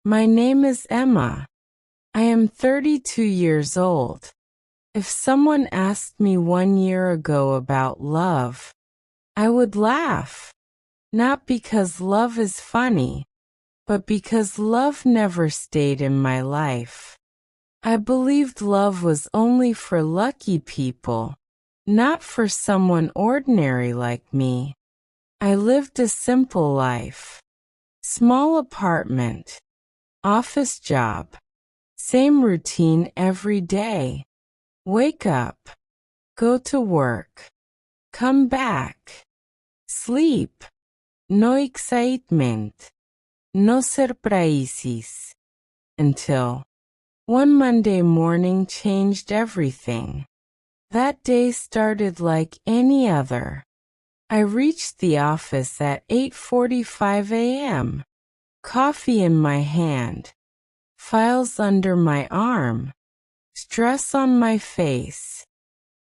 My name is Emma. I am 32 years old. If someone asked me 1 year ago about love, I would laugh. Not because love is funny, but because love never stayed in my life. I believed love was only for lucky people, not for someone ordinary like me. I lived a simple life. Small apartment, office job, same routine every day. Wake up, go to work, come back, sleep. No excitement, no surprises. Until one Monday morning changed everything. That day started like any other. I reached the office at 8:45 a.m. Coffee in my hand, files under my arm, stress on my face.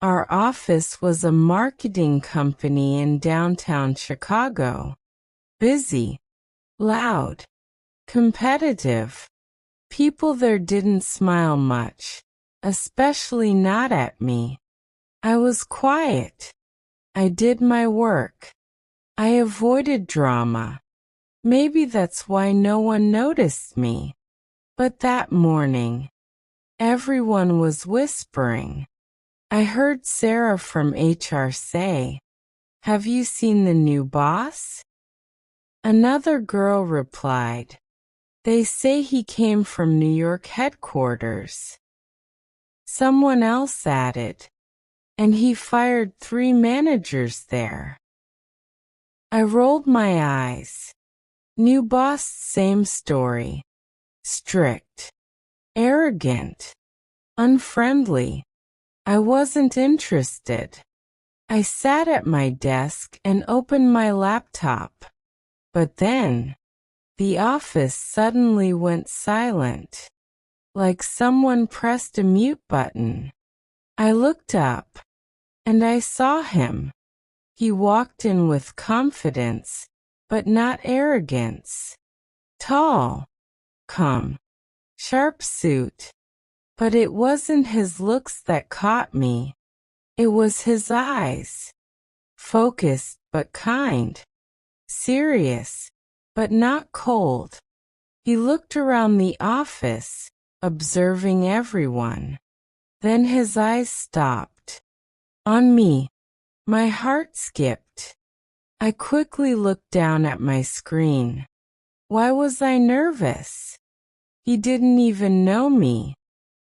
Our office was a marketing company in downtown Chicago. Busy, loud, competitive. People there didn't smile much, especially not at me. I was quiet. I did my work. I avoided drama. Maybe that's why no one noticed me. But that morning, everyone was whispering. I heard Sarah from HR say, "Have you seen the new boss?" Another girl replied, "They say he came from New York headquarters." Someone else added, "And he fired 3 managers there." I rolled my eyes. New boss, same story. Strict, arrogant, unfriendly. I wasn't interested. I sat at my desk and opened my laptop. But then, the office suddenly went silent, like someone pressed a mute button. I looked up, and I saw him. He walked in with confidence, but not arrogance. Tall, calm, sharp suit. But it wasn't his looks that caught me. It was his eyes. Focused but kind. Serious, but not cold. He looked around the office, observing everyone. Then his eyes stopped. On me. My heart skipped. I quickly looked down at my screen. Why was I nervous? He didn't even know me.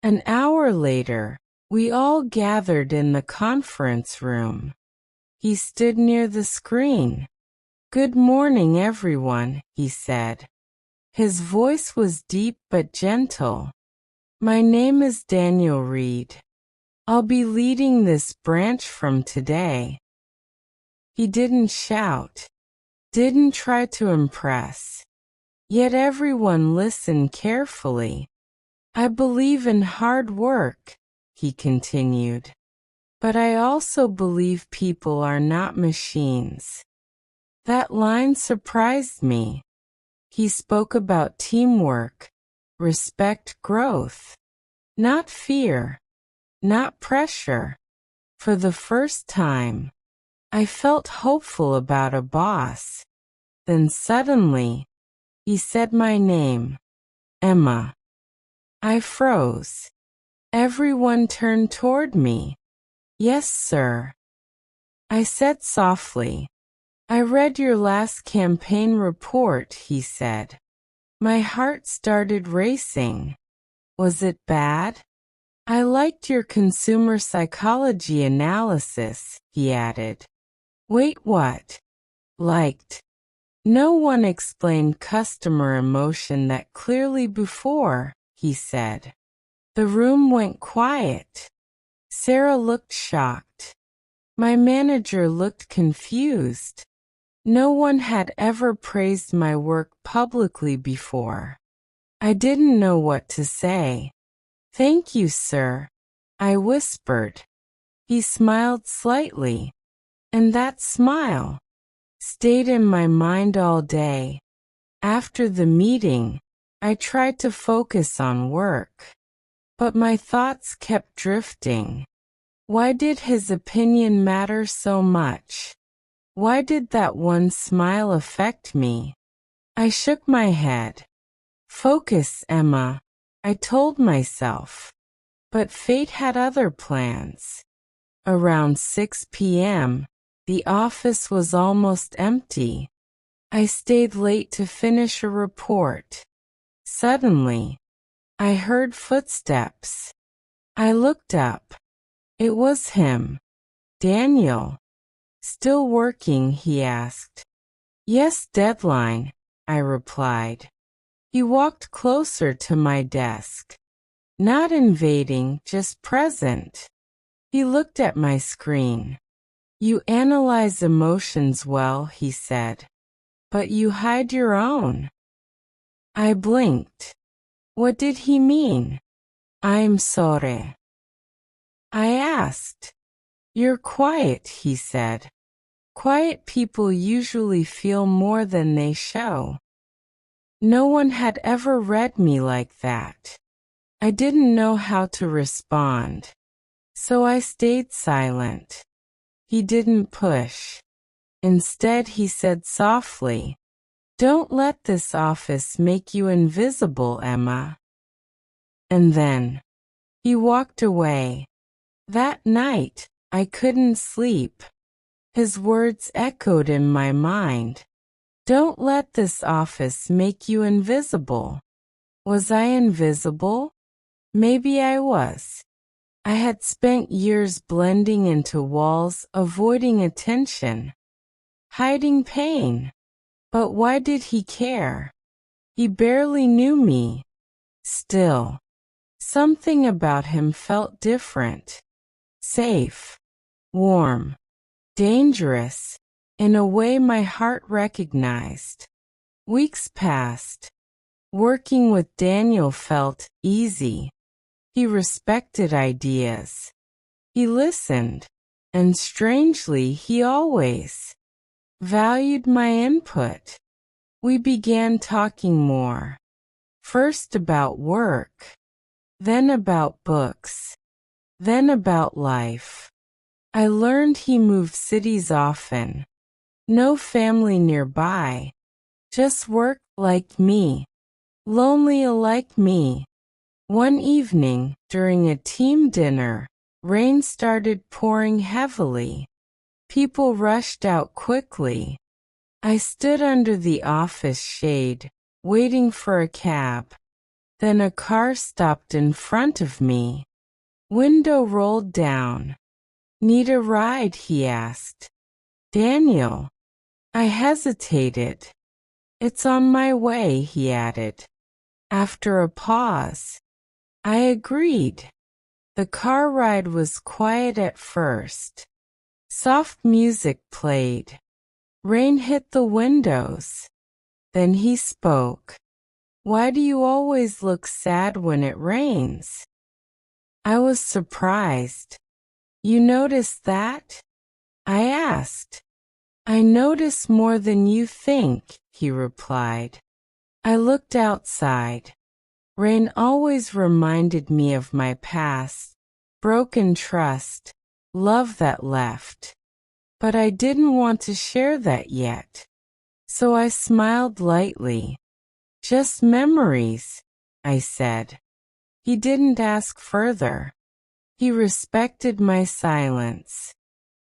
An hour later, we all gathered in the conference room. He stood near the screen. "Good morning, everyone," he said. His voice was deep but gentle. "My name is Daniel Reed. I'll be leading this branch from today." He didn't shout, didn't try to impress. Yet everyone listened carefully. "I believe in hard work," he continued. "But I also believe people are not machines." That line surprised me. He spoke about teamwork, respect, growth. Not fear, not pressure. For the first time, I felt hopeful about a boss. Then suddenly, he said my name, Emma. I froze. Everyone turned toward me. "Yes, sir," I said softly. "I read your last campaign report," he said. My heart started racing. "Was it bad?" "I liked your consumer psychology analysis," he added. "Wait, what?" "Liked." "No one explained customer emotion that clearly before," he said. The room went quiet. Sarah looked shocked. My manager looked confused. No one had ever praised my work publicly before. I didn't know what to say. "Thank you, sir," I whispered. He smiled slightly, and that smile stayed in my mind all day. After the meeting, I tried to focus on work, but my thoughts kept drifting. Why did his opinion matter so much? Why did that one smile affect me? I shook my head. Focus, Emma, I told myself. But fate had other plans. Around 6 p.m., the office was almost empty. I stayed late to finish a report. Suddenly, I heard footsteps. I looked up. It was him. Daniel. Still working, he asked. Yes, deadline, I replied. He walked closer to my desk. Not invading, just present. He looked at my screen. You analyze emotions well, he said. But you hide your own. I blinked. What did he mean? I'm sorry. I asked. You're quiet, he said. Quiet people usually feel more than they show. No one had ever read me like that. I didn't know how to respond. So I stayed silent. He didn't push. Instead, he said softly, Don't let this office make you invisible, Emma. And then he walked away. That night, I couldn't sleep. His words echoed in my mind. Don't let this office make you invisible. Was I invisible? Maybe I was. I had spent years blending into walls, avoiding attention, hiding pain. But why did he care? He barely knew me. Still, something about him felt different. Safe, warm, dangerous, in a way my heart recognized. Weeks passed. Working with Daniel felt easy. He respected ideas. He listened, and strangely, he always valued my input. We began talking more. First about work, then about books, then about life. I learned he moved cities often. No family nearby. Just work like me. Lonely like me. One evening, during a team dinner, rain started pouring heavily. People rushed out quickly. I stood under the office shade, waiting for a cab. Then a car stopped in front of me. Window rolled down. Need a ride, he asked. Daniel. I hesitated. It's on my way, he added. After a pause, I agreed. The car ride was quiet at first. Soft music played. Rain hit the windows. Then he spoke. Why do you always look sad when it rains? I was surprised. You noticed that? I asked. I notice more than you think, he replied. I looked outside. Rain always reminded me of my past, broken trust, love that left. But I didn't want to share that yet. So I smiled lightly. Just memories, I said. He didn't ask further. He respected my silence.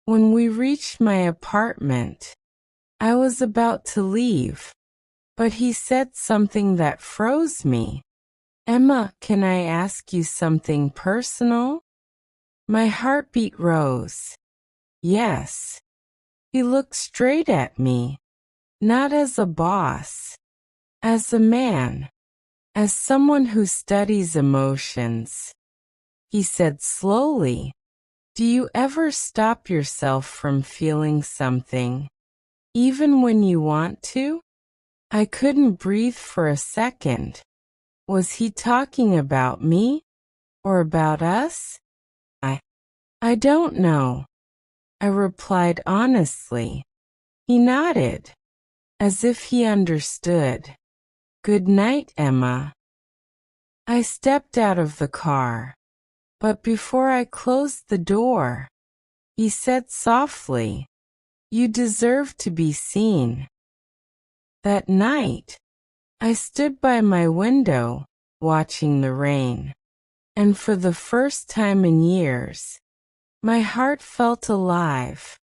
When we reached my apartment, I was about to leave, but he said something that froze me. Emma, can I ask you something personal? My heartbeat rose. Yes. He looked straight at me, not as a boss, as a man, as someone who studies emotions. He said slowly, Do you ever stop yourself from feeling something, even when you want to? I couldn't breathe for a second. Was he talking about me? Or about us? I don't know. I replied honestly. He nodded, as if he understood. Good night, Emma. I stepped out of the car, but before I closed the door, he said softly, "You deserve to be seen." That night, I stood by my window, watching the rain, and for the first time in years, my heart felt alive,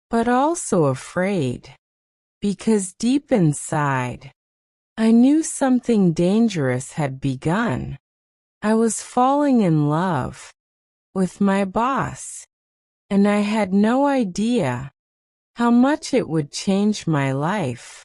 but also afraid, because deep inside, I knew something dangerous had begun. I was falling in love with my boss, and I had no idea how much it would change my life.